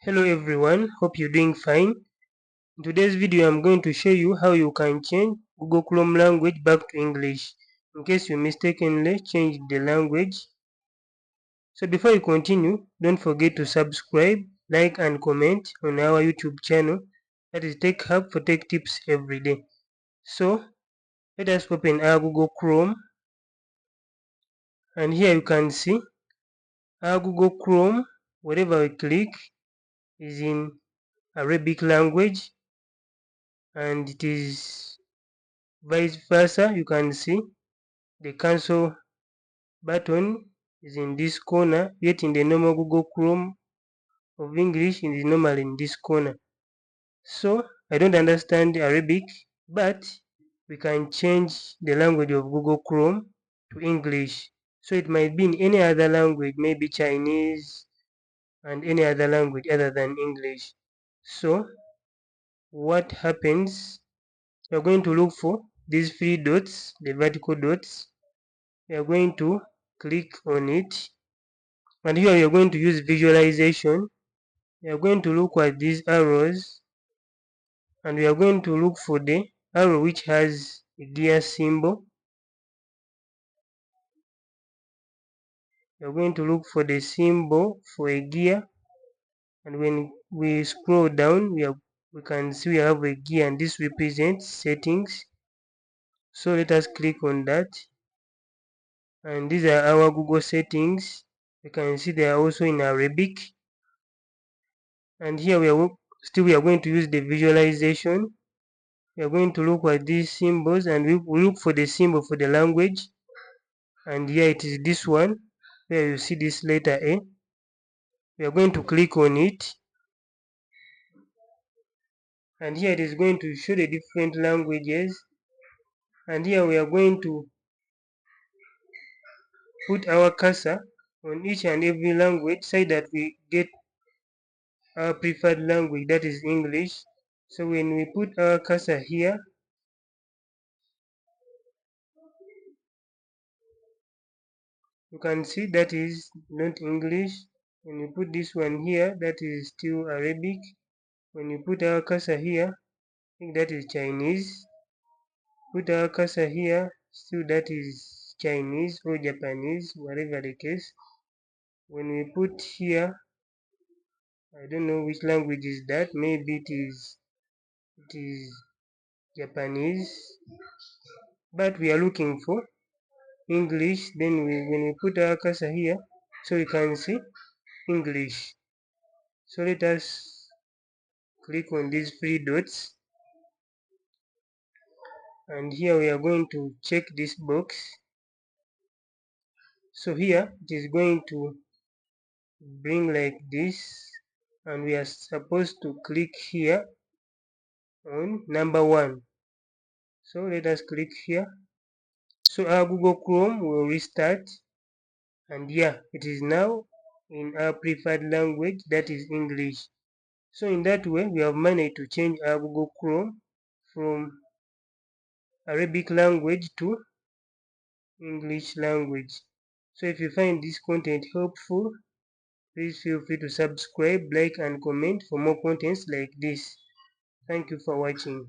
Hello everyone, hope you're doing fine. In today's video I'm going to show you how you can change Google Chrome language back to English in case you mistakenly changed the language. So before you continue, don't forget to subscribe, like and comment on our YouTube channel, that is Tech Hub for tech tips every day. So let us open our Google Chrome, and here you can see our Google Chrome. Wherever we click is in Arabic language, and it is vice versa. You can see the cancel button is in this corner, yet in the normal Google Chrome of English it is normally in this corner. So I don't understand Arabic, but we can change the language of Google Chrome to English. So it might be in any other language, maybe Chinese and any other language other than English. So what happens? You're going to look for these three dots, the vertical dots. We are going to click on it, and here we are going to use visualization. We are going to look at these arrows, and we are going to look for the arrow which has a gear symbol. We are going to look for the symbol for a gear, and when we scroll down we can see we have a gear, and this represents settings. So let us click on that, and these are our Google settings. You can see they are also in Arabic. And here we are going to use the visualization. We are going to look at these symbols, and we look for the symbol for the language, and here it is this one where you see this letter A. We are going to click on it, and here it is going to show the different languages, and here we are going to put our cursor on each and every language so that we get our preferred language, that is English. So when we put our cursor here, you can see that is not English. When you put this one here, that is still Arabic. When you put our cursor here, I think that is Chinese. Put our cursor here, still that is Chinese or Japanese, whatever the case. When we put here, I don't know which language is that. Maybe it is Japanese. But we are looking for English. Then when we put our cursor here, so you can see English. So let us click on these three dots, and here we are going to check this box. So here it is going to bring like this, and we are supposed to click here on number 1. So let us click here. So our Google Chrome will restart, and yeah, it is now in our preferred language, that is English. So in that way we have managed to change our Google Chrome from Arabic language to English language. So if you find this content helpful, please feel free to subscribe, like and comment for more contents like this. Thank you for watching.